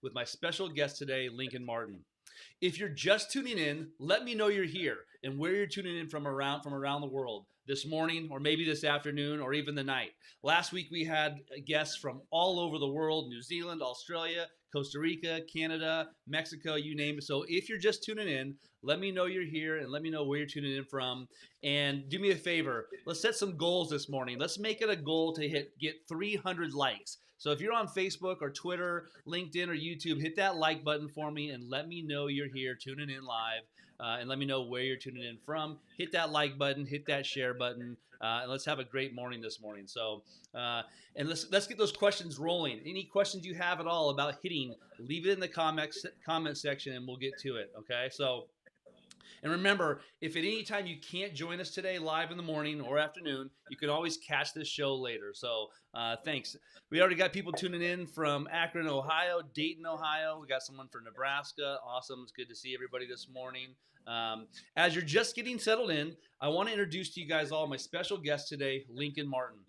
with my special guest today, Lincoln Martin. If you're just tuning in, let me know you're here and where you're tuning in from around the world this morning or maybe this afternoon or even the night. Last week we had guests from all over the world, New Zealand, Australia, Costa Rica, Canada, Mexico, you name it. So if you're just tuning in, let me know you're here and let me know where you're tuning in from. And do me a favor, let's set some goals this morning. Let's make it a goal to get 300 likes. So if you're on Facebook or Twitter, LinkedIn, or YouTube, hit that like button for me and let me know you're here tuning in live. And let me know where you're tuning in from. Hit that like button, hit that share button, and let's have a great morning this morning. So, and let's get those questions rolling. Any questions you have at all about hitting, leave it in the comment section, and we'll get to it. Okay, so. And remember, if at any time you can't join us today live in the morning or afternoon, you can always catch this show later. So thanks. We already got people tuning in from Akron, Ohio, Dayton, Ohio. We got someone from Nebraska. Awesome. It's good to see everybody this morning. As you're just getting settled in, I want to introduce to you guys all my special guest today, Lincoln Martin.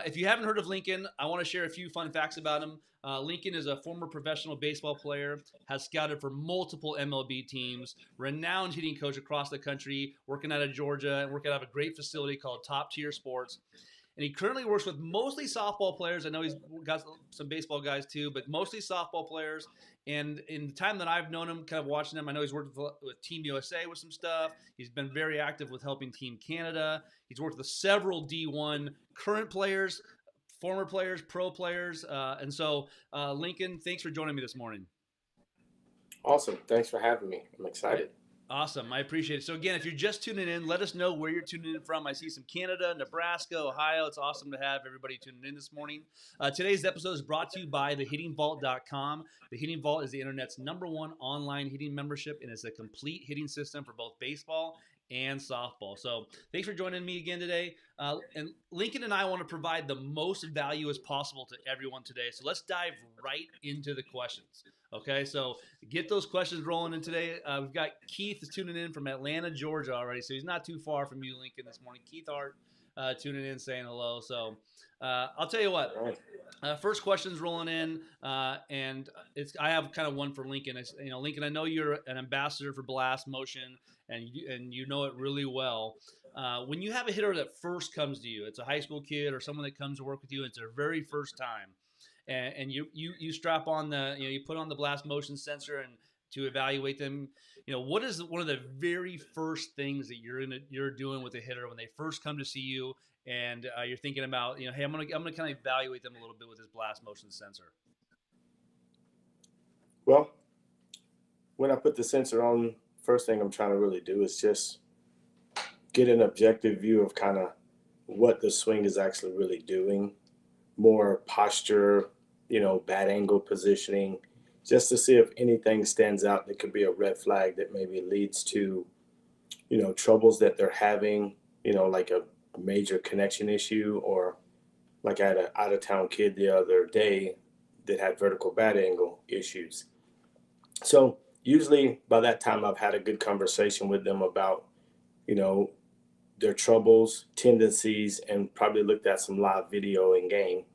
If you haven't heard of Lincoln, I want to share a few fun facts about him. Lincoln is a former professional baseball player, has scouted for multiple MLB teams, renowned hitting coach across the country, working out of Georgia, and working out of a great facility called Top Tier Sports. And he currently works with mostly softball players. I know he's got some baseball guys too, but mostly softball players. And in the time that I've known him, kind of watching him, I know he's worked with Team USA with some stuff. He's been very active with helping Team Canada. He's worked with several D1 current players, former players, pro players. Lincoln, thanks for joining me this morning. Awesome. Thanks for having me. I'm Yeah. excited. Awesome. I appreciate it. So, again, if you're just tuning in, let us know where you're tuning in from. I see some Canada, Nebraska, Ohio. It's awesome to have everybody tuning in this morning. Today's episode is brought to you by thehittingvault.com. The Hitting Vault is the internet's #1 online hitting membership, and it's a complete hitting system for both baseball and softball. So, thanks for joining me again today. And Lincoln and I want to provide the most value as possible to everyone today. So, let's dive right into the questions. Okay, so get those questions rolling in today. We've got Keith is tuning in from Atlanta, Georgia already, so he's not too far from you, Lincoln, this morning. Keith Hart tuning in, saying hello. So I'll tell you what. All right. First question's rolling in, and I have kind of one for Lincoln. Lincoln, I know you're an ambassador for Blast Motion, and you know it really well. When you have a hitter that first comes to you, it's a high school kid or someone that comes to work with you, it's their very first time, and you strap on you put on the Blast Motion sensor and to evaluate them. What is one of the very first things that you're doing with a hitter when they first come to see you, and you're thinking about, hey, I'm gonna kind of evaluate them a little bit with this Blast Motion sensor. Well, when I put the sensor on, first thing I'm trying to really do is just get an objective view of kind of what the swing is actually really doing, more posture, bat angle positioning, just to see if anything stands out that could be a red flag that maybe leads to, troubles that they're having, like a major connection issue, or like I had an out of town kid the other day that had vertical bat angle issues. So usually by that time, I've had a good conversation with them about, you know, their troubles, tendencies, and probably looked at some live video in game.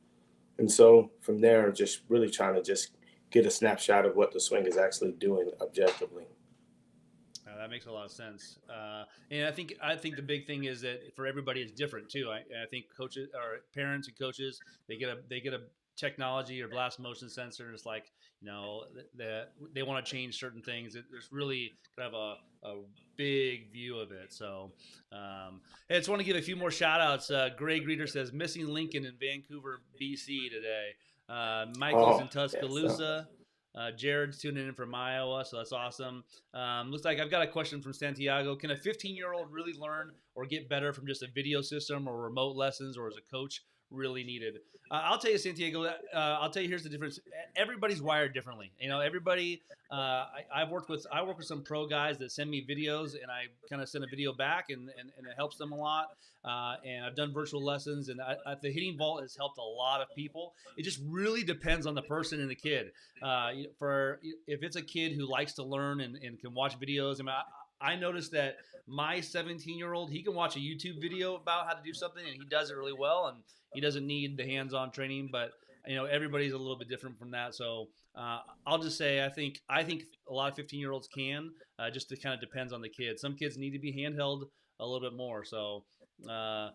And so from there, just really trying to just get a snapshot of what the swing is actually doing objectively. That makes a lot of sense, and I think the big thing is that for everybody it's different too. I think coaches or parents and coaches they get a technology or Blast Motion sensor, and it's like they want to change certain things. There's really kind of a big view of it. So hey, I just want to give a few more shout outs. Greg Reeder says missing Lincoln in Vancouver, BC today. Michael's Oh, in yes. Tuscaloosa. Jared's tuning in from Iowa, so that's awesome. Looks like I've got a question from Santiago. Can a 15-year-old really learn or get better from just a video system or remote lessons, or is a coach really needed? I'll tell you, Santiago. I'll tell you. Here's the difference. Everybody's wired differently. Everybody. I work with some pro guys that send me videos, and I kind of send a video back, and it helps them a lot. And I've done virtual lessons, and the Hitting Vault has helped a lot of people. It just really depends on the person and the kid. For if it's a kid who likes to learn and can watch videos, I noticed that my 17-year-old, he can watch a YouTube video about how to do something and he does it really well, and he doesn't need the hands-on training. But everybody's a little bit different from that. So I'll just say I think a lot of 15-year-olds can. Just it kind of depends on the kid. Some kids need to be handheld a little bit more. So uh,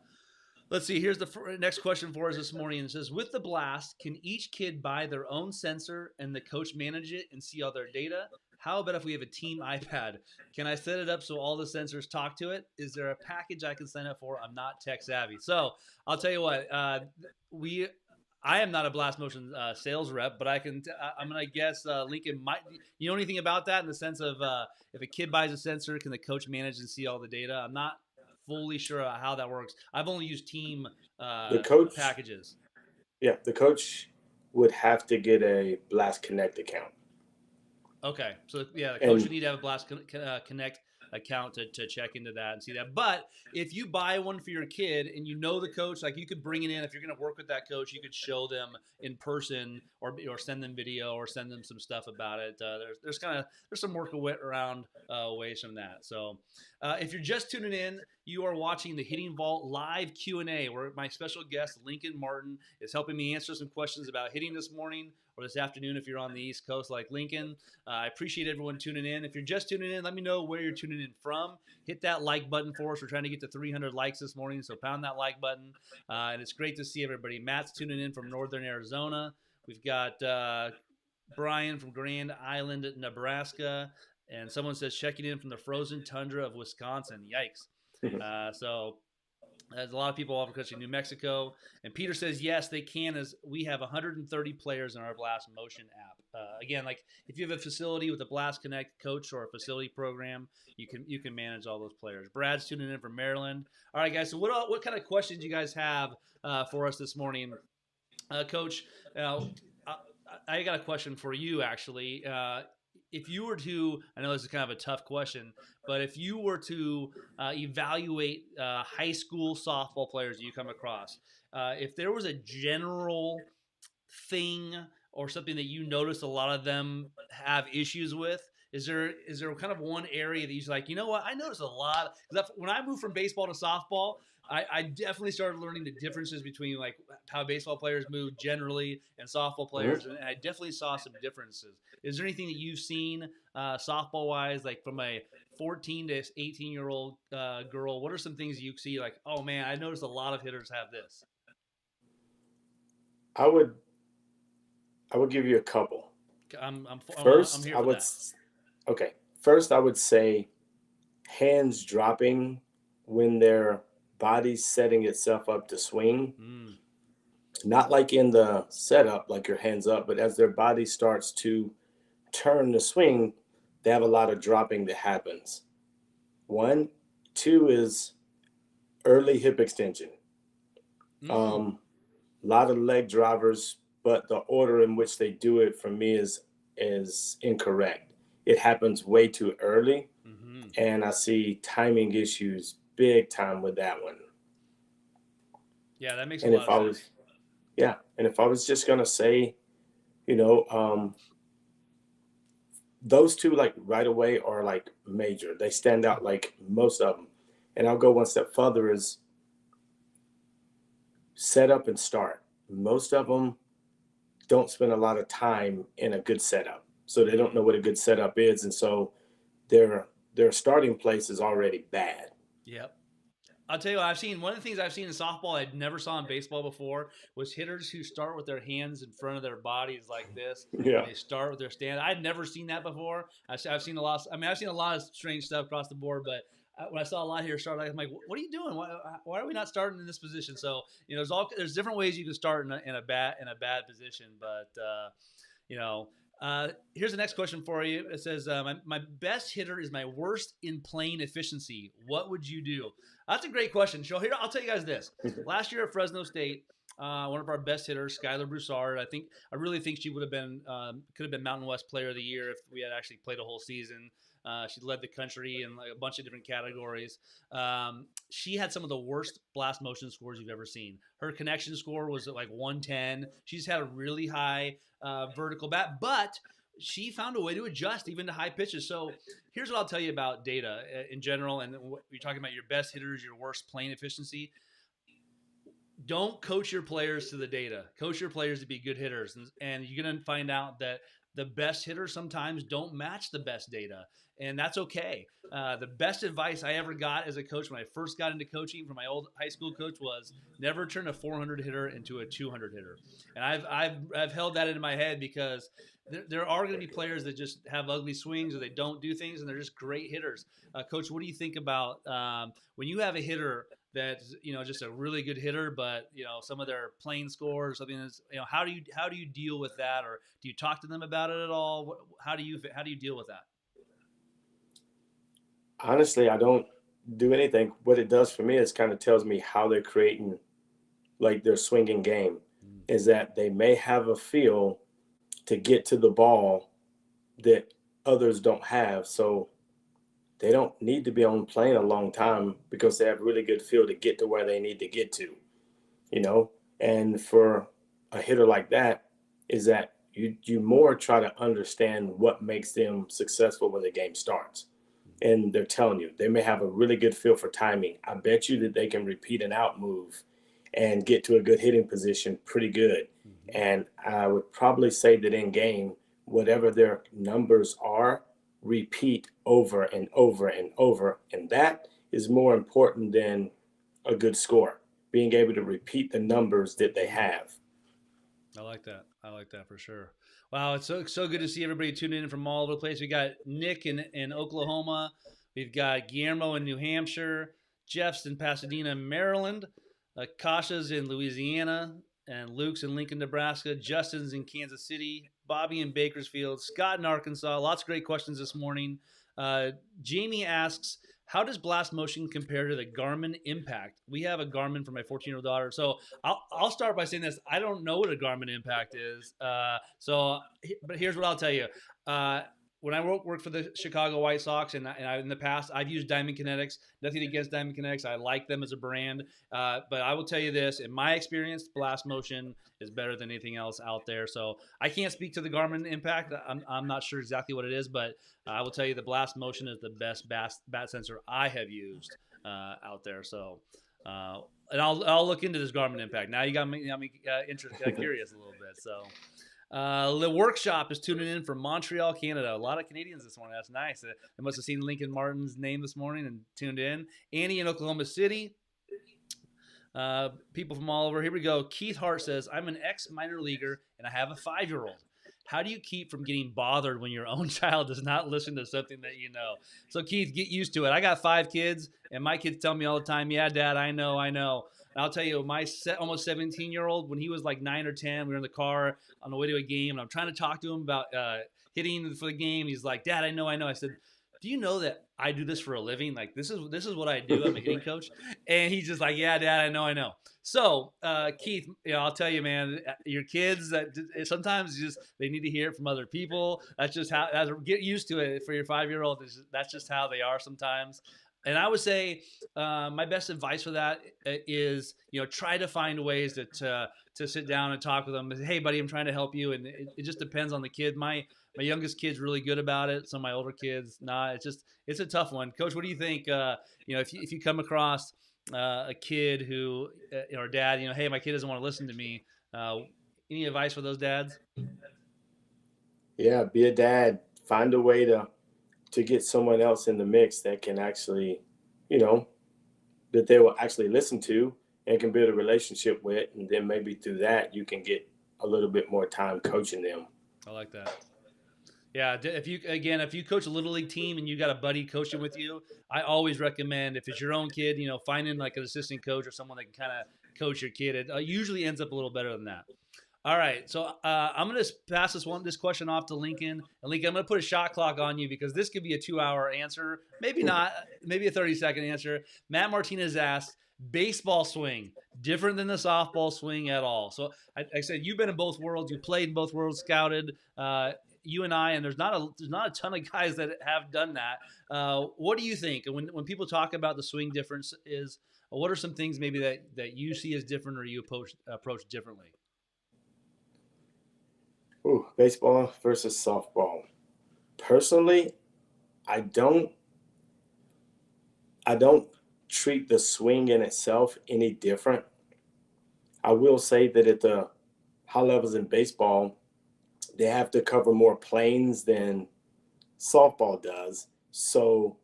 let's see. Here's the next question for us this morning. It says, with the blast, can each kid buy their own sensor and the coach manage it and see all their data? How about if we have a team iPad? Can I set it up so all the sensors talk to it? Is there a package I can sign up for? I'm not tech savvy. So I'll tell you what. We I am not a Blast Motion sales rep, but I'm gonna guess Lincoln might. You know anything about that in the sense of if a kid buys a sensor, can the coach manage and see all the data? I'm not fully sure how that works. I've only used team The coach, packages. yeah, the coach would have to get a Blast Connect account. Okay, so yeah, the coach And would need to have a Blast Connect account to check into that and see that. But if you buy one for your kid and you know the coach, like you could bring it in if you're going to work with that coach, you could show them in person or send them video or send them some stuff about it. There's some work around ways from that. So if you're just tuning in, you are watching the Hitting Vault live Q&A, where my special guest Lincoln Martin is helping me answer some questions about hitting this morning or this afternoon if you're on the East Coast like Lincoln. I appreciate everyone tuning in. If you're just tuning in, let me know where you're tuning in from. Hit that like button for us. We're trying to get to 300 likes this morning, so pound that like button. And it's great to see everybody. Matt's tuning in from Northern Arizona. We've got Brian from Grand Island, Nebraska. And someone says checking in from the frozen tundra of Wisconsin. Yikes. So there's a lot of people off the country, New Mexico. And Peter says, yes, they can, as we have 130 players in our Blast Motion app. Again, like if you have a facility with a Blast Connect coach or a facility program, you can manage all those players. Brad's tuning in from Maryland. All right, guys. So what kind of questions do you guys have for us this morning? Coach, uh, I got a question for you, actually. If you were to, I know this is kind of a tough question, but if you were to evaluate high school softball players you come across, if there was a general thing or something that you notice a lot of them have issues with, is there kind of one area that you're like, you know what, I noticed a lot, because when I moved from baseball to softball, I definitely started learning the differences between like how baseball players move generally and softball players, and I definitely saw some differences. Is there anything that you've seen softball wise, like from a 14 to 18-year-old girl? What are some things you see like, oh man, I noticed a lot of hitters have this? I would I would give you a couple. I'm First, here I for would that. okay. First, I would say hands dropping when their body's setting itself up to swing. Mm, Not like in the setup, like your hands up, but as their body starts to turn the swing, they have a lot of dropping that happens. One, two is early hip extension. mm, A lot of leg drivers, but the order in which they do it for me is incorrect. It happens way too early, mm-hmm. and I see timing issues big time with that one. Yeah, that makes a And lot if of I was, sense. yeah, and if I was just gonna say, you know, those two like right away are like major. They stand out like most of them. And I'll go one step further is set up and start. Most of them don't spend a lot of time in a good setup, so they don't Mm, know what a good setup is, and so their starting place is already bad. yep. I'll tell you what, I've seen one of the things I've seen in softball I never saw in baseball before was hitters who start with their hands in front of their bodies like this, and Yeah. they start with their stand. I'd never seen that before. I've seen a lot. I've seen a lot of strange stuff across the board, but when I saw a lot here start, I'm like, what are you doing? Why are we not starting in this position? So there's different ways you can start in a bad position, but you know. Here's the next question for you. It says, my best hitter is my worst in playing efficiency. What would you do? That's a great question. So here, I'll tell you guys this. Last year at Fresno State, one of our best hitters, Skylar Broussard, I really think she would have been, could have been Mountain West Player of the Year if we had actually played a whole season. She led the country in like a bunch of different categories. She had some of the worst blast motion scores you've ever seen. Her connection score was at like 110. She's had a really high vertical bat, but she found a way to adjust even to high pitches. So here's what I'll tell you about data in general. And you're talking about your best hitters, your worst plane efficiency. don't coach your players to the data. Coach your players to be good hitters, and you're going to find out that the best hitters sometimes don't match the best data, and that's okay. The best advice I ever got as a coach when I first got into coaching from my old high school coach was never turn a 400 hitter into a 200 hitter, and I've held that in my head because there are going to be players that just have ugly swings or they don't do things and they're just great hitters. Coach, what do you think about when you have a hitter that's just a really good hitter, but some of their playing score or something is how do you deal with that, or do you talk to them about it at all? How do you deal with that? Honestly, I don't do anything. What it does for me is kind of tells me how they're creating like their swinging game. Mm. Is that they may have a feel to get to the ball that others don't have. So they don't need to be on plane a long time because they have really good feel to get to where they need to get to, you know? And for a hitter like that, is that you more try to understand what makes them successful when the game starts. And they're telling you they may have a really good feel for timing. I bet you that they can repeat an out move and get to a good hitting position pretty good. Mm-hmm. And I would probably say that in game, whatever their numbers are, repeat over and over and over. And that is more important than a good score, being able to repeat the numbers that they Mm. have. I like that. I like that for sure. Wow, it's so good to see everybody tuning in from all over the place. We got Nick in Oklahoma. We've got Guillermo in New Hampshire. Jeff's in Pasadena, Maryland. Kasha's in Louisiana, and Luke's in Lincoln, Nebraska. Justin's in Kansas City. Bobby in Bakersfield. Scott in Arkansas. Lots of great questions this morning. Uh, Jamie asks, how does blast motion compare to the Garmin Impact? We have a Garmin for my 14-year-old daughter. So I'll start by saying this. I don't know what a Garmin Impact is. But here's what I'll tell you. Uh, when I worked for the Chicago White Sox, in the past, I've used Diamond Kinetics. Nothing against Diamond Kinetics. I like them as a brand. But I will tell you this: in my experience, Blast Motion is better than anything else out there. So I can't speak to the Garmin Impact. I'm not sure exactly what it is, but I will tell you the Blast Motion is the best bat sensor I have used out there. So uh, and I'll look into this Garmin Impact. Now you got me curious a little bit. So the workshop is tuning in from Montreal, Canada. A lot of Canadians this morning. That's nice. They must have seen Lincoln Martin's name this morning and tuned in. Annie in Oklahoma City. People from all over. Here we go. Keith Hart says, I'm an ex minor leaguer and I have a 5-year-old. How do you keep from getting bothered when your own child does not listen to something that you know? So, Keith, get used to it. I got 5 kids, and my kids tell me all the time, yeah, Dad, I know, I know. And I'll tell you, my almost 17-year-old, when he was like 9 or 10, we were in the car on the way to a game, and I'm trying to talk to him about hitting for the game. He's like, Dad, I know, I know. I said, do you know that I do this for a living? Like this is what I do. I'm a hitting coach, and he's just like, yeah, Dad, I know, I know. So, Keith, I'll tell you, man, your kids sometimes just they need to hear it from other people. That's just how. Get used to it for your 5-year-old. That's just how they are sometimes. And I would say my best advice for that is try to find ways to sit down and talk with them. Hey, buddy, I'm trying to help you, and it just depends on the kid. My youngest kid's really good about it. Some of my older kids, nah. It's a tough one. Coach, what do you think? If you come across a kid who or dad, hey, my kid doesn't want to listen to me. Any advice for those dads? Yeah, be a dad. Find a way to get someone else in the mix that can actually, you know, that they will actually listen to and can build a relationship with, and then maybe through that you can get a little bit more time coaching them. I like that. Yeah, if you coach a little league team and you got a buddy coaching with you, I always recommend if it's your own kid, finding like an assistant coach or someone that can kind of coach your kid. It usually ends up a little better than that. All right, so I'm gonna pass this question off to Lincoln, and Lincoln, I'm gonna put a shot clock on you because this could be a 2-hour answer, maybe not, maybe a 30-second answer. Matt Martinez asked, baseball swing different than the softball swing at all? So I said you've been in both worlds, you played in both worlds, scouted. You and I, and there's not a ton of guys that have done that. What do you think? And when people talk about the swing difference, is what are some things maybe that you see as different or you approach differently? Ooh, baseball versus softball. Personally, I don't I don't treat the swing in itself any different. I will say that at the high levels in baseball, they have to cover more planes than softball does. So,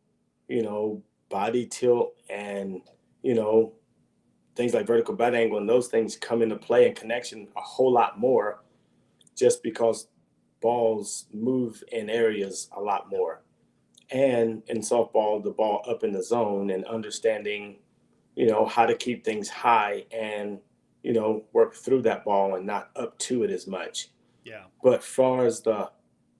body tilt and, you know, things like vertical bat angle and those things come into play and connection a whole lot more just because balls move in areas a lot more. And in softball, the ball up in the zone and understanding, how to keep things high and, work through that ball and not up to it as much. Yeah. But far as the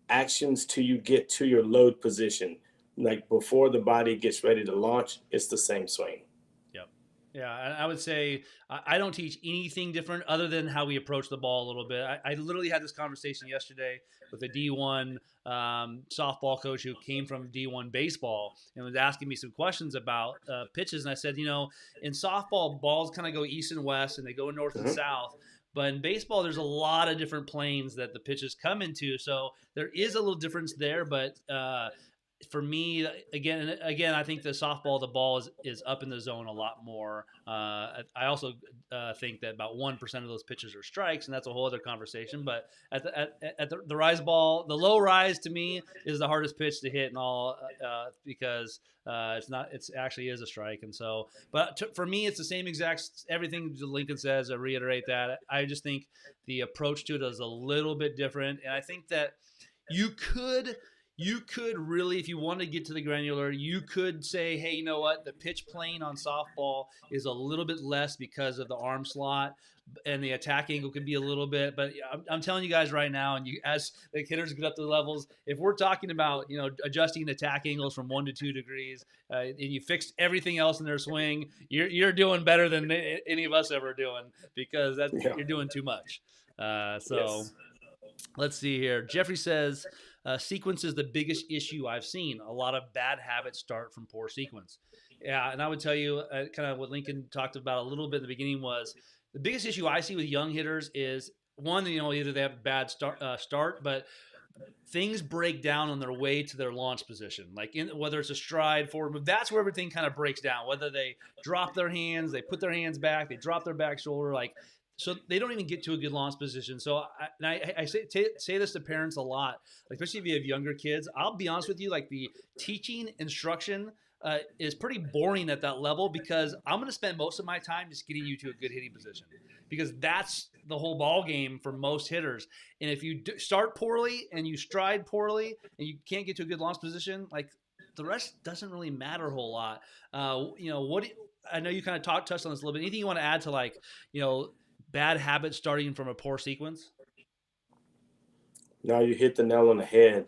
actions till you get to your load position, like before the body gets ready to launch, it's the same swing. Yep. Yeah, I would say I don't teach anything different other than how we approach the ball a little bit. I literally had this conversation yesterday with a D1 softball coach who came from D1 baseball and was asking me some questions about pitches. And I said, in softball, balls kind of go east and west and they go north and Mm-hmm. south. But in baseball, there's a lot of different planes that the pitches come into. So there is a little difference there, but for me, again, I think the softball, the ball is up in the zone a lot more. I also think that about 1% of those pitches are strikes, and that's a whole other conversation. But at the rise ball, the low rise to me is the hardest pitch to hit, and all because it's not. It's actually is a strike, and so. But for me, it's the same exact everything Lincoln says. I reiterate that. I just think the approach to it is a little bit different, and I think that you could really, if you want to get to the granular, you could say, hey, you know what? The pitch plane on softball is a little bit less because of the arm slot and the attack angle could be a little bit. But I'm telling you guys right now, and as the hitters get up to the levels, if we're talking about, adjusting attack angles from 1 to 2 degrees and you fixed everything else in their swing, you're doing better than any of us ever doing because Yeah. you're doing too much. So Yes. let's see here. Jeffrey says, sequence is the biggest issue I've seen. A lot of bad habits start from poor sequence. Yeah, and I would tell you, kind of what Lincoln talked about a little bit in the beginning was the biggest issue I see with young hitters is one, either they have a bad start, but things break down on their way to their launch position. Like whether it's a stride, forward move, that's where everything kind of breaks down. Whether they drop their hands, they put their hands back, they drop their back shoulder, like so they don't even get to a good launch position. So I say this to parents a lot, like, especially if you have younger kids. I'll be honest with you, like the teaching instruction is pretty boring at that level because I'm going to spend most of my time just getting you to a good hitting position because that's the whole ball game for most hitters. And if you start poorly and you stride poorly and you can't get to a good launch position, like the rest doesn't really matter a whole lot. I know you kind of touched on this a little bit. Anything you want to add to bad habits starting from a poor sequence? Now you hit the nail on the head.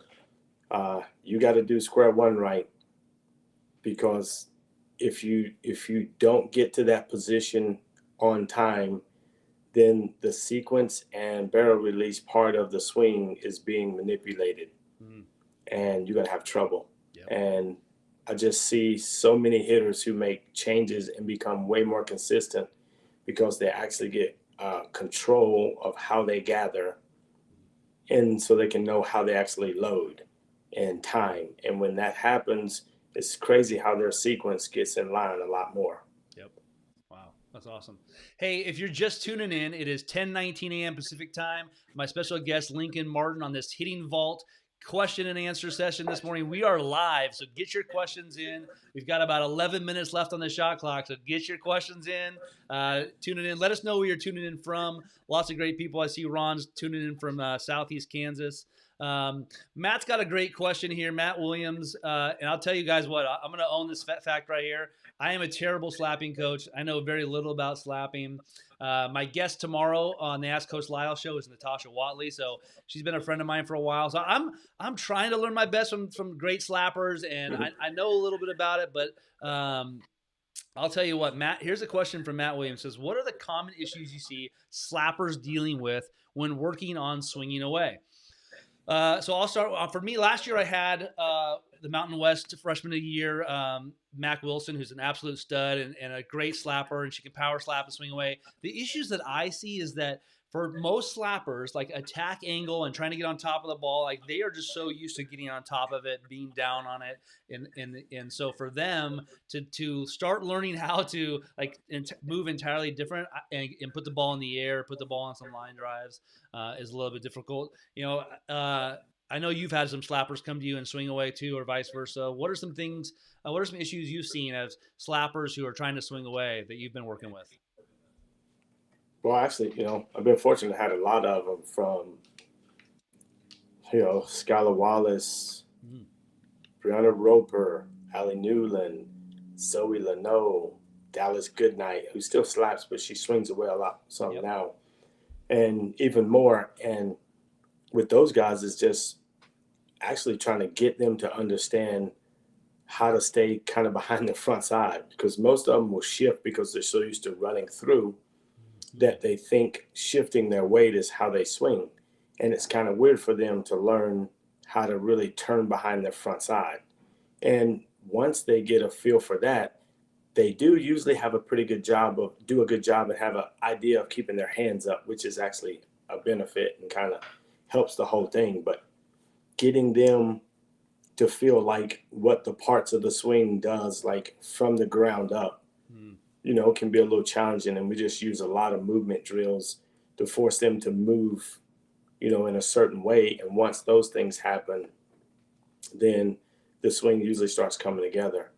You got to do square one right because if you don't get to that position on time, then the sequence and barrel release part of the swing is being manipulated, and you're gonna have trouble. Yep. And I just see so many hitters who make changes and become way more consistent because they actually get control of how they gather, and so they can know how they actually load and time. And when that happens, it's crazy how their sequence gets in line a lot more. Yep. Wow, that's awesome. Hey, if you're just tuning in, it is 10:19 a.m. Pacific time. My special guest, Lincoln Martin, on this Hitting Vault question and answer session this morning. We are live, so get your questions in. We've got about 11 minutes left on the shot clock, so get your questions in. Tuning in. Let us know where you're tuning in from. Lots of great people. I see Ron's tuning in from Southeast Kansas. Matt's got a great question here, Matt Williams, and I'll tell you guys what, I'm going to own this fact right here. I am a terrible slapping coach. I know very little about slapping. My guest tomorrow on the Ask Coach Lisle show is Natasha Watley, so she's been a friend of mine for a while. So I'm trying to learn my best from great slappers, and I know a little bit about it, but I'll tell you what, Matt. Here's a question from Matt Williams. Says, what are the common issues you see slappers dealing with when working on swinging away? So I'll start. For me, last year I had the Mountain West freshman of the year, Mac Wilson, who's an absolute stud and a great slapper, and she can power slap and swing away. The issues that I see is that for most slappers, like attack angle and trying to get on top of the ball, like they are just so used to getting on top of it, being down on it, and so for them to start learning how to like move entirely different and put the ball in the air, put the ball on some line drives, is a little bit difficult. I know you've had some slappers come to you and swing away too, or vice versa. What are some things? What are some issues you've seen as slappers who are trying to swing away that you've been working with? Well, actually, I've been fortunate to have a lot of them from, Skylar Wallace, Mm, Brianna Roper, Allie Newland, Zoe Leno, Dallas Goodnight, who still slaps, but she swings away a lot some yep. now, and even more. And with those guys, it's just actually trying to get them to understand how to stay kind of behind the front side, because most of them will shift because they're so used to running through Mm, that they think shifting their weight is how they swing. And it's kind of weird for them to learn how to really turn behind their front side. And once they get a feel for that, they do usually have a pretty good job of do a good job and have an idea of keeping their hands up, which is actually a benefit and kind of helps the whole thing. But getting them to feel like what the parts of the swing does, like from the ground up, mm. can be a little challenging. And we just use a lot of movement drills to force them to move, in a certain way. And once those things happen, then the swing usually starts coming together.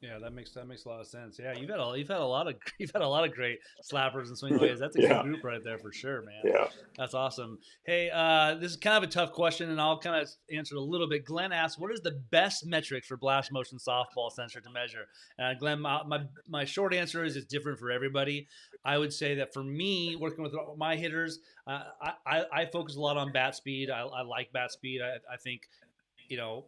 Yeah, that makes a lot of sense. Yeah, you've had a lot of you've had a lot of great slappers and swingways. That's a good Yeah. group right there for sure, man. Yeah. That's awesome. Hey, this is kind of a tough question, and I'll kind of answer it a little bit. Glenn asks, "What is the best metric for blast motion softball sensor to measure?" And Glenn, my short answer is it's different for everybody. I would say that for me, working with my hitters, I focus a lot on bat speed. I like bat speed. I think you know,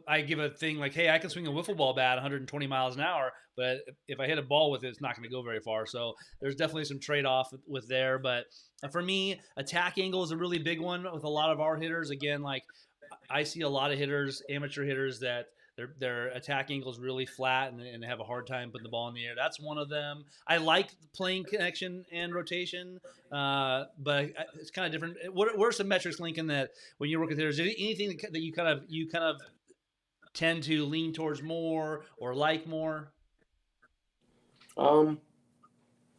I give a thing like, hey, I can swing a wiffle ball bat 120 miles an hour, but if I hit a ball with it, it's not going to go very far. So there's definitely some trade off with there. But for me, attack angle is a really big one with a lot of our hitters. Again, like I see a lot of hitters, amateur hitters, that their attack angle is really flat and have a hard time putting the ball in the air. That's one of them. I like playing connection and rotation, but it's kind of different. What are some metrics, Lincoln, that when you're working with hitters, anything that you kind of tend to lean towards more or like more? Um,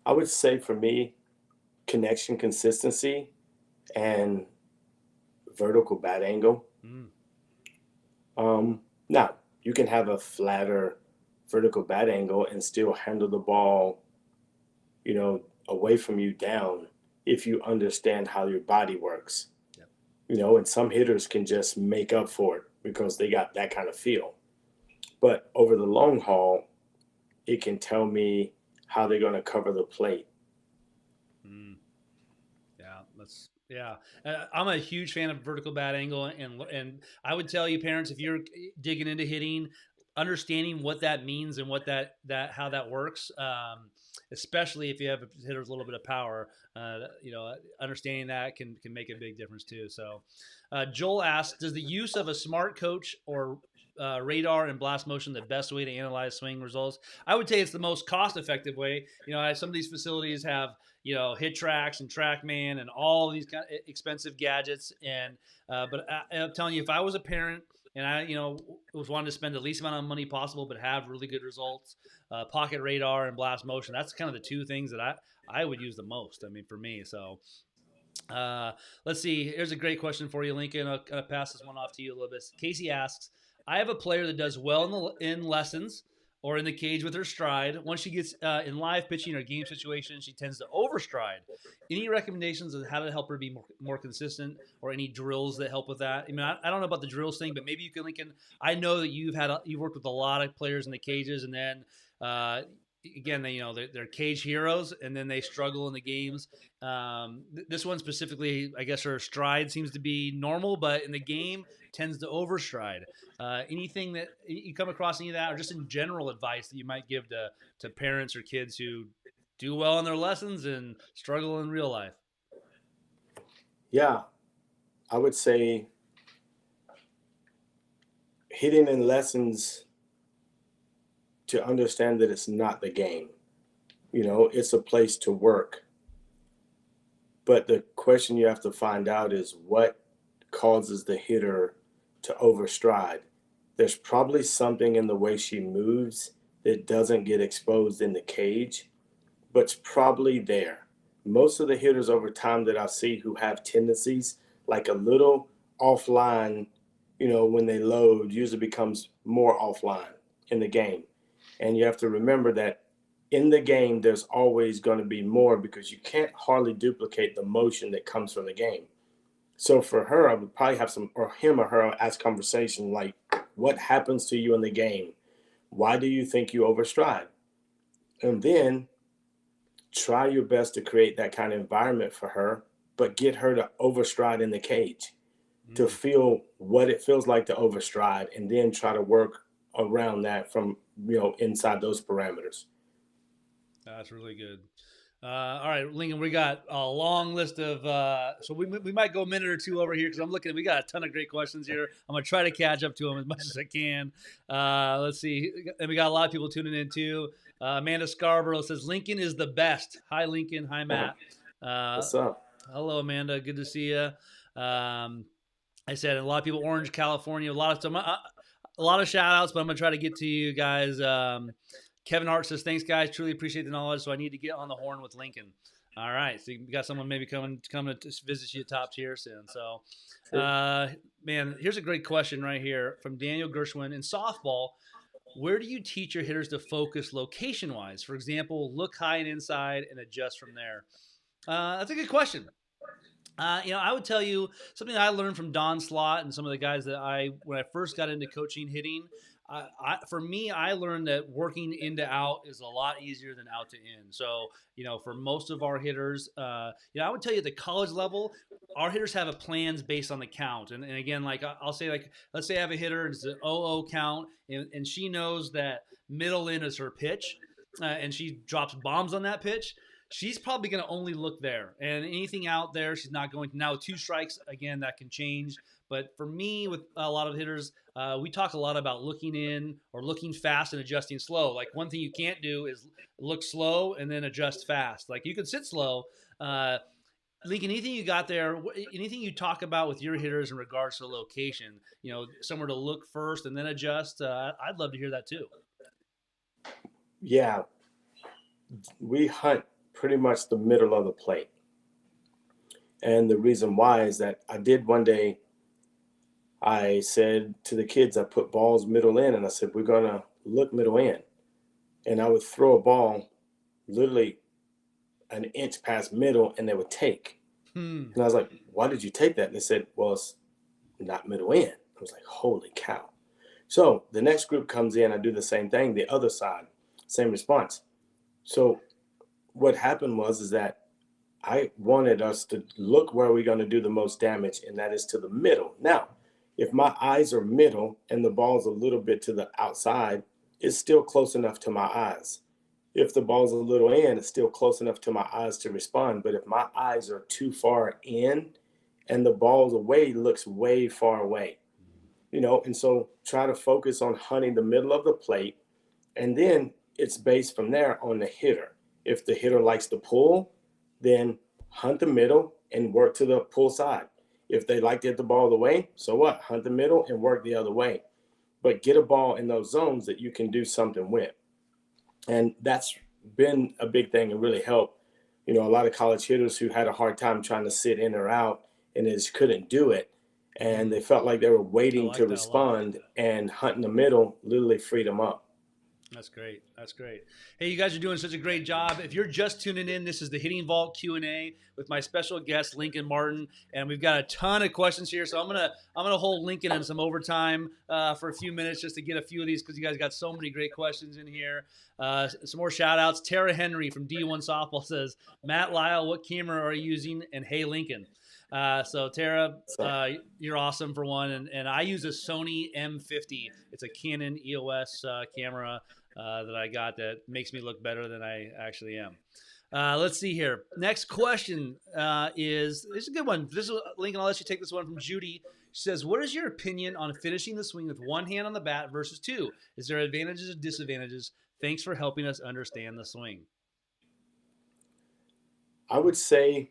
I would say for me, connection consistency and vertical bat angle. Mm, Now, you can have a flatter vertical bat angle and still handle the ball, away from you down if you understand how your body works. yep. And some hitters can just make up for it because they got that kind of feel. But over the long haul, it can tell me how they're going to cover the plate. Mm. Yeah, yeah. I'm a huge fan of vertical bat angle, and I would tell you, parents, if you're digging into hitting, understanding what that means and what that how that works, especially if you have hitters a little bit of power, understanding that can make a big difference too. So, Joel asks, does the use of a smart coach or radar and blast motion the best way to analyze swing results? I would say it's the most cost effective way. Some of these facilities have hit tracks and TrackMan and all these kind of expensive gadgets. But I'm telling you, if I was a parent and I was wanting to spend the least amount of money possible but have really good results, pocket radar and blast motion, that's kind of the two things that I would use the most. I mean, for me. So uh, let's see. Here's a great question for you, Lincoln. I'll kind of pass this one off to you a little bit. Casey asks, I have a player that does well in lessons or in the cage with her stride. Once she gets in live pitching or game situations, she tends to overstride. Any recommendations on how to help her be more consistent, or any drills that help with that? I mean, I don't know about the drills thing, but maybe you can, Lincoln. I know that you've worked with a lot of players in the cages, and then again, they're cage heroes, and then they struggle in the games. This one specifically, I guess her stride seems to be normal, but in the game tends to overstride. Anything that you come across, any of that, or just in general advice that you might give to parents or kids who do well in their lessons and struggle in real life? Yeah, I would say hitting in lessons to understand that it's not the game. It's a place to work. But the question you have to find out is what causes the hitter to overstride. There's probably something in the way she moves that doesn't get exposed in the cage, but it's probably there. Most of the hitters over time that I see who have tendencies like a little offline, when they load, usually becomes more offline in the game. And you have to remember that in the game, there's always going to be more because you can't hardly duplicate the motion that comes from the game. So for her, I would probably have some, or him or her, ask conversation like, what happens to you in the game? Why do you think you overstride? And then try your best to create that kind of environment for her, but get her to overstride in the cage to Mm. feel what it feels like to overstride and then try to work around that from, inside those parameters. That's really good. All right, Lincoln, we got a long list of, so we might go a minute or two over here because I'm looking, we got a ton of great questions here. I'm going to try to catch up to them as much as I can. Let's see. And we got a lot of people tuning in too. Amanda Scarborough says, Lincoln is the best. Hi, Lincoln. Hi, Matt. Uh, What's up? hello, Amanda. Good to see you. I said a lot of people, Orange, California, a lot of stuff. A lot of shout outs, but I'm going to try to get to you guys. Kevin Hart says, thanks, guys. Truly appreciate the knowledge. So I need to get on the horn with Lincoln. All right. So you got someone maybe coming to visit you top tier soon. So, Sure. man, here's a great question right here from Daniel Gershwin. In softball, where do you teach your hitters to focus location wise? For example, look high and inside and adjust from there. That's a good question. I would tell you something I learned from Don Slott and some of the guys that when I first got into coaching hitting. For me, I learned that working in to out is a lot easier than out to in. So, for most of our hitters, I would tell you at the college level, our hitters have a plans based on the count. And again, like I'll say, like, let's say I have a hitter and it's an 0-0 count, and she knows that middle in is her pitch, and she drops bombs on that pitch. She's probably going to only look there, and anything out there, she's not going to. Now, 2 strikes, again, that can change. But for me, with a lot of hitters, we talk a lot about looking in or looking fast and adjusting slow. Like, one thing you can't do is look slow and then adjust fast. Like, you can sit slow. Lincoln, anything you got there, anything you talk about with your hitters in regards to location, somewhere to look first and then adjust, I'd love to hear that too. Yeah, we hunt pretty much the middle of the plate. And the reason why is that I did one day, I said to the kids, I put balls middle in, and I said, we're going to look middle in. And I would throw a ball literally an inch past middle, and they would take. Hmm. And I was like, why did you take that? And they said, well, it's not middle in. I was like, holy cow. So the next group comes in, I do the same thing, the other side, same response. So what happened is that I wanted us to look where we're going to do the most damage, and that is to the middle. Now, if my eyes are middle and the ball's a little bit to the outside, it's still close enough to my eyes. If the ball's a little in, it's still close enough to my eyes to respond. But if my eyes are too far in and the ball's away, it looks way far away. And so try to focus on hunting the middle of the plate, and then it's based from there on the hitter. If the hitter likes to pull, then hunt the middle and work to the pull side. If they like to hit the ball the way, so what? Hunt the middle and work the other way. But get a ball in those zones that you can do something with. And that's been a big thing and really helped. A lot of college hitters who had a hard time trying to sit in or out and just couldn't do it. And they felt like they were I waiting to like that a lot. respond, and hunting the middle literally freed them up. That's great. That's great. Hey, you guys are doing such a great job. If you're just tuning in, this is the Hitting Vault Q&A with my special guest Lincoln Martin, and we've got a ton of questions here. So I'm gonna hold Lincoln in some overtime for a few minutes just to get a few of these because you guys got so many great questions in here. Some more shout outs. Tara Henry from D1 Softball says, Matt Lisle, what camera are you using? And hey, Lincoln. So Tara, So, you're awesome for one, and I use a Sony M50. It's a Canon EOS camera that I got that makes me look better than I actually am. Let's see here. Next question is a good one. This is Lincoln. I'll let you take this one from Judy. She says, "What is your opinion on finishing the swing with one hand on the bat versus two? Is there advantages or disadvantages? Thanks for helping us understand the swing." I would say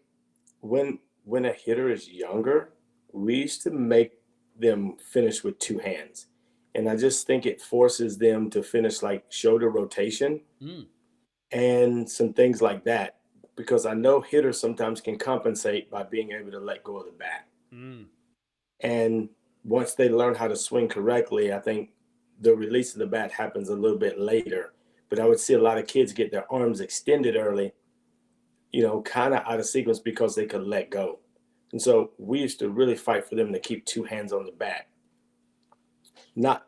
when a hitter is younger, we used to make them finish with two hands. And I just think it forces them to finish like shoulder rotation Mm, and some things like that. Because I know hitters sometimes can compensate by being able to let go of the bat. mm. And once they learn how to swing correctly, I think the release of the bat happens a little bit later. But I would see a lot of kids get their arms extended early, kind of out of sequence because they could let go. And so we used to really fight for them to keep two hands on the bat. Not,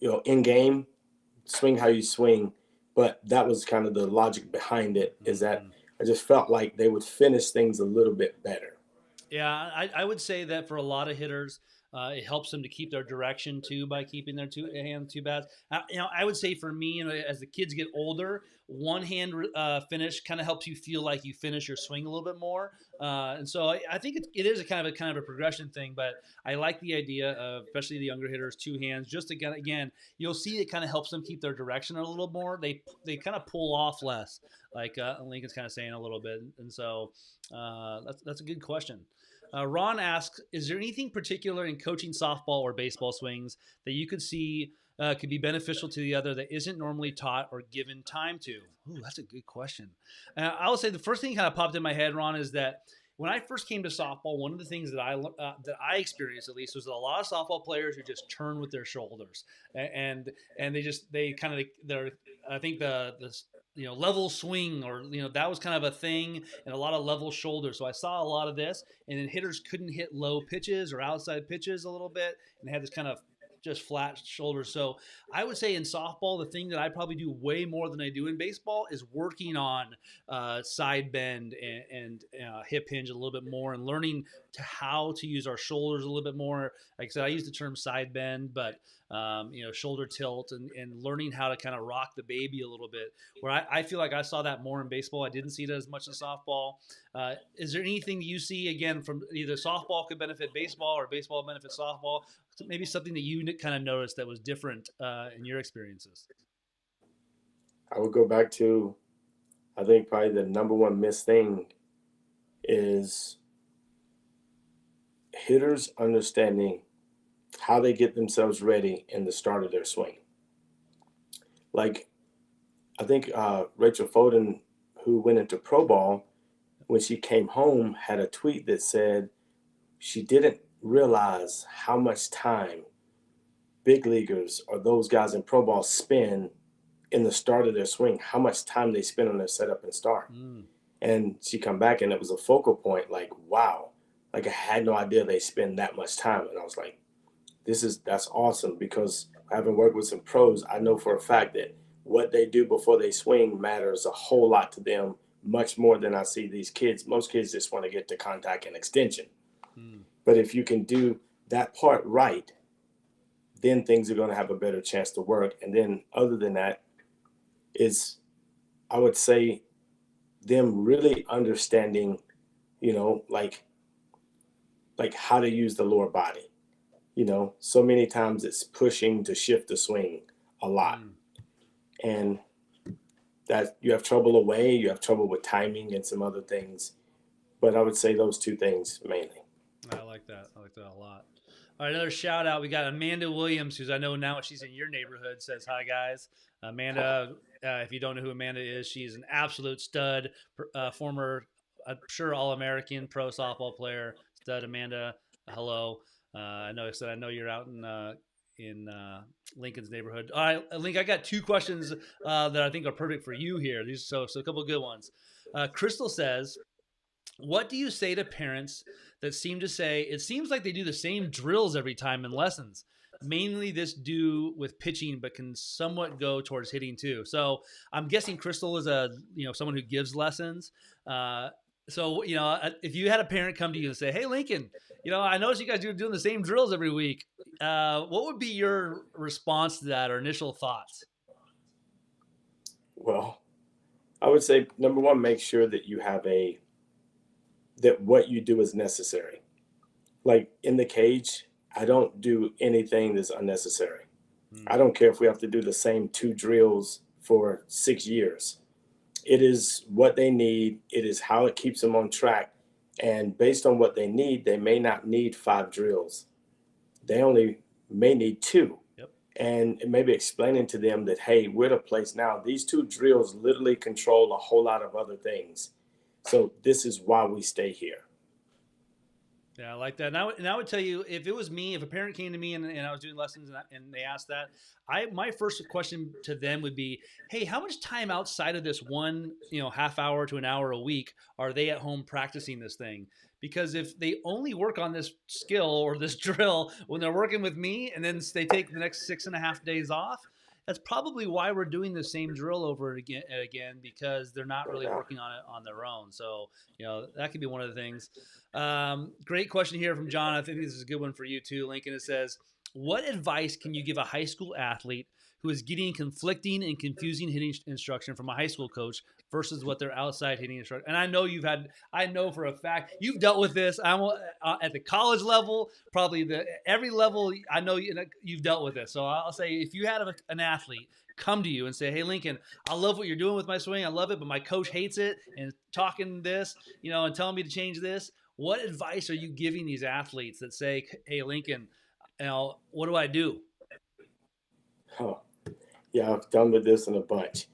in game, swing how you swing, but that was kind of the logic behind it, is that Mhm. I just felt like they would finish things a little bit better. Yeah, I would say that for a lot of hitters, it helps them to keep their direction too by keeping their two hand two bats. I would say for me, as the kids get older, one hand finish kind of helps you feel like you finish your swing a little bit more. And so I think it is a kind of a progression thing. But I like the idea of, especially the younger hitters, two hands. Just again, you'll see it kind of helps them keep their direction a little more. They kind of pull off less, like Lincoln's kind of saying a little bit. And so that's a good question. Ron asks, is there anything particular in coaching softball or baseball swings that you could see could be beneficial to the other that isn't normally taught or given time to? Ooh, that's a good question. I will say the first thing kind of popped in my head, Ron, is that when I first came to softball, one of the things that I experienced at least was that a lot of softball players who just turn with their shoulders and they kind of they're I think the level swing, or that was kind of a thing, and a lot of level shoulders. So I saw a lot of this, and then hitters couldn't hit low pitches or outside pitches a little bit, and they had this kind of just flat shoulders. So I would say in softball, the thing that I probably do way more than I do in baseball is working on side bend and hip hinge a little bit more, and learning to how to use our shoulders a little bit more. Like I said, I use the term side bend, but shoulder tilt, and learning how to kind of rock the baby a little bit. Where I feel like I saw that more in baseball. I didn't see it as much in softball. Is there anything that you see, again, from either softball could benefit baseball or baseball benefit softball? Maybe something that you kind of noticed that was different in your experiences. I would go back to, I think probably the number one missed thing is hitters understanding how they get themselves ready in the start of their swing. Like, I think Rachel Foden, who went into pro ball, when she came home, had a tweet that said she didn't realize how much time big leaguers or those guys in pro ball spend in the start of their swing, how much time they spend on their setup and start. Mm, And she come back and it was a focal point, like, wow, like I had no idea they spend that much time. And I was like, that's awesome, because having worked with some pros, I know for a fact that what they do before they swing matters a whole lot to them, much more than I see these kids. Most kids just want to get to contact and extension. mm. But if you can do that part right, then things are going to have a better chance to work. And then other than that, is, I would say, them really understanding, like how to use the lower body. So many times it's pushing to shift the swing a lot. Mm. And that you have trouble away, you have trouble with timing and some other things. But I would say those two things mainly. I like that. I like that a lot. All right, another shout out. We got Amanda Williams, who's I know now she's in your neighborhood. Says hi, guys. Amanda, if you don't know who Amanda is, she's an absolute stud. Former, I'm sure, All American pro softball player. Stud Amanda. Hello. I know you're out in Lincoln's neighborhood. All right, Link. I got two questions that I think are perfect for you here. These so a couple of good ones. Crystal says, what do you say to parents that seem to say it seems like they do the same drills every time in lessons? Mainly this do with pitching, but can somewhat go towards hitting too. So I'm guessing Crystal is a someone who gives lessons. So if you had a parent come to you and say, "Hey, Lincoln, I noticed you guys are doing the same drills every week," what would be your response to that or initial thoughts? Well, I would say number one, make sure that you have that what you do is necessary. Like in the cage, I don't do anything that's unnecessary. Hmm. I don't care if we have to do the same two drills for 6 years. It is what they need. It is how it keeps them on track. And based on what they need, they may not need 5 drills. They only may need 2. Yep. And maybe explaining to them that, hey, we're at a place now, these 2 drills literally control a whole lot of other things. So this is why we stay here. Yeah, I like that. And I would tell you, if it was me, if a parent came to me and I was doing lessons and they asked that, my first question to them would be, "Hey, how much time outside of this one, half hour to an hour a week are they at home practicing this thing?" Because if they only work on this skill or this drill when they're working with me, and then they take the next 6.5 days off, that's probably why we're doing the same drill over again because they're not No really doubt. working on it on their own. So that could be one of the things. Great question here from John. I think this is a good one for you too, Lincoln. It says, "What advice can you give a high school athlete who is getting conflicting and confusing hitting instruction from a high school coach versus what their outside hitting instruction?" And I know for a fact you've dealt with this. I'm at the college level, probably every level. I know you've dealt with this. So I'll say, if you had an athlete come to you and say, "Hey, Lincoln, I love what you're doing with my swing. I love it, but my coach hates it and talking this, and telling me to change this." What advice are you giving these athletes that say, "Hey, Lincoln, what do I do?" Huh. Yeah, I've done with this in a bunch.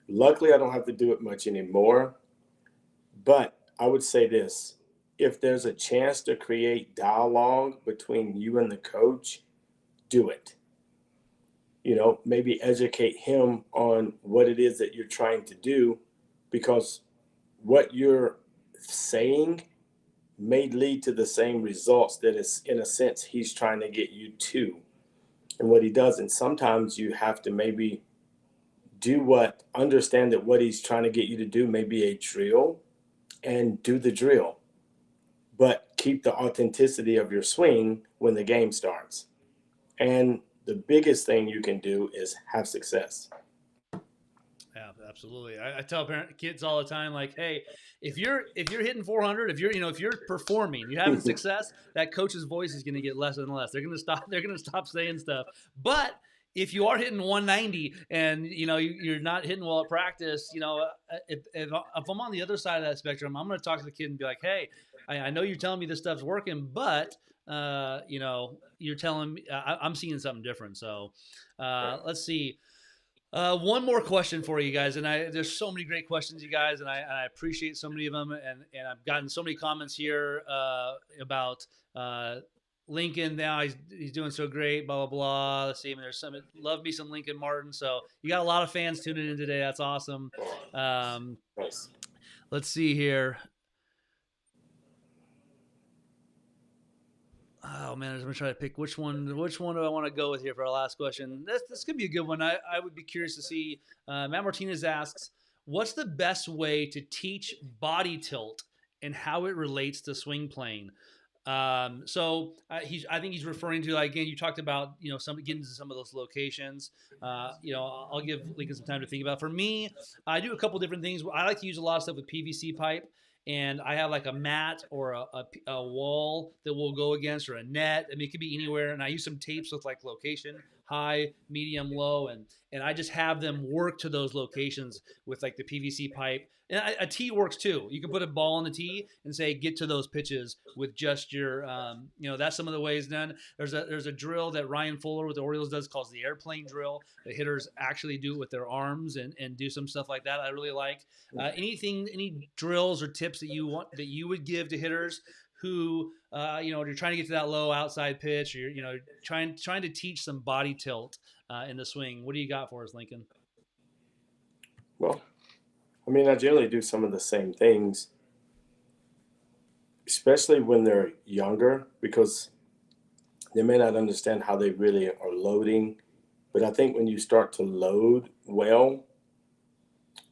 Luckily, I don't have to do it much anymore. But I would say this: if there's a chance to create dialogue between you and the coach, do it. Maybe educate him on what it is that you're trying to do, because what you're saying may lead to the same results that is, in a sense, he's trying to get you to. And what he does, and sometimes you have to maybe understand that what he's trying to get you to do may be a drill, and do the drill, but keep the authenticity of your swing when the game starts. And the biggest thing you can do is have success. Yeah, absolutely. I tell kids all the time, like, "Hey, if you're hitting 400, if you're performing, you're having success, that coach's voice is going to get less and less. They're going to stop. They're going to stop saying stuff. But if you are hitting 190 and you're not hitting well at practice, if I'm on the other side of that spectrum, I'm going to talk to the kid and be like, "Hey, I know you're telling me this stuff's working, but you're telling me I'm seeing something different." So Right. let's see. One more question for you guys, and there's so many great questions, you guys, and I appreciate so many of them, and I've gotten so many comments here about Lincoln. Now he's doing so great, blah blah blah. Let's see, there's some love me some Lincoln Martin. So you got a lot of fans tuning in today. That's awesome. Um, Nice. let's see here. Oh man, I'm gonna try to pick which one. Which one do I want to go with here for our last question? This could be a good one. I would be curious to see. Matt Martinez asks, "What's the best way to teach body tilt and how it relates to swing playing?" So I think he's referring to, like, again, you talked about some getting to some of those locations. I'll give Lincoln some time to think about. For me, I do a couple different things. I like to use a lot of stuff with PVC pipe, and I have like a mat or a wall that we'll go against, or a net. I mean, it could be anywhere. And I use some tapes with like location, high, medium, low, and I just have them work to those locations with like the PVC pipe. And a tee works too. You can put a ball on the tee and say, "Get to those pitches with just your," that's some of the ways done. There's a drill that Ryan Fuller with the Orioles does called the airplane drill. The hitters actually do it with their arms and do some stuff like that. I really like. Any drills or tips that you would give to hitters who you're trying to get to that low outside pitch, or you're trying to teach some body tilt in the swing? What do you got for us, Lincoln? Well, I generally do some of the same things, especially when they're younger, because they may not understand how they really are loading. But I think when you start to load well,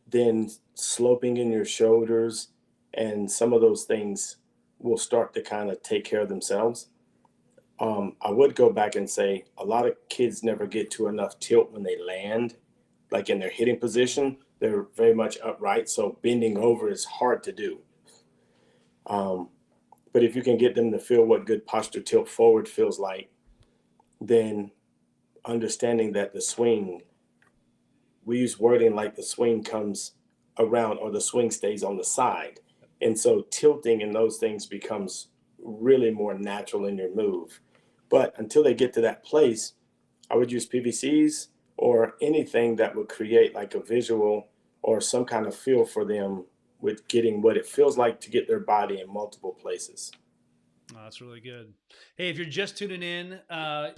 then sloping in your shoulders and some of those things will start to kind of take care of themselves. I would go back and say a lot of kids never get to enough tilt when they land, like in their hitting position. They're very much upright, so bending over is hard to do. Um, but if you can get them to feel what good posture tilt forward feels like, then understanding that the swing, we use wording like the swing comes around or the swing stays on the side. And so tilting and those things becomes really more natural in your move. But until they get to that place, I would use PVCs or anything that would create like a visual or some kind of feel for them with getting what it feels like to get their body in multiple places. Oh, that's really good. Hey, if you're just tuning in,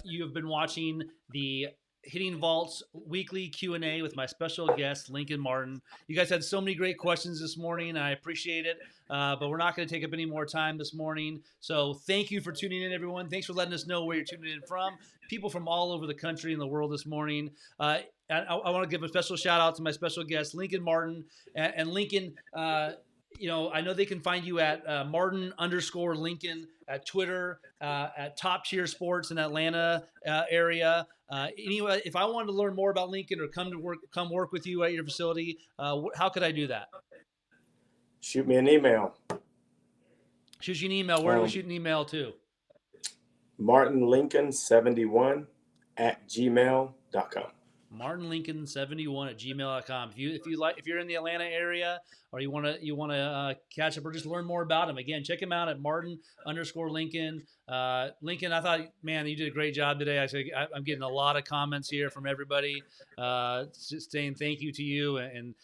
you have been watching the Hitting Vaults weekly Q&A with my special guest, Lincoln Martin. You guys had so many great questions this morning, and I appreciate it, but we're not going to take up any more time this morning. So thank you for tuning in, everyone. Thanks for letting us know where you're tuning in from. People from all over the country and the world this morning. I want to give a special shout out to my special guest, Lincoln Martin. And Lincoln, I know they can find you at Martin_Lincoln at Twitter, at Top Cheer Sports in Atlanta area. Anyway, if I wanted to learn more about Lincoln or come work with you at your facility, how could I do that? Shoot me an email. Shoot you an email. Where do we shoot an email to? MartinLincoln71 at gmail.com. MartinLincoln71 at gmail.com. If you're in the Atlanta area or you want to catch up or just learn more about him, again, check him out at Martin_Lincoln. Lincoln, I thought, man, you did a great job today. I'm getting a lot of comments here from everybody saying thank you to you. And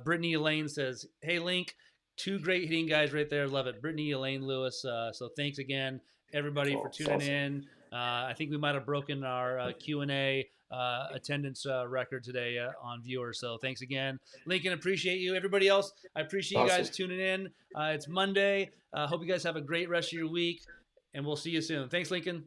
Brittany Elaine says, hey, Link, two great hitting guys right there. Love it. Brittany Elaine Lewis. So thanks again, everybody, for tuning in. I think we might have broken our Q&A attendance record today on viewers. So thanks again, Lincoln. Appreciate you. Everybody else, I appreciate you guys tuning in. It's Monday. Hope you guys have a great rest of your week, and we'll see you soon. Thanks, Lincoln.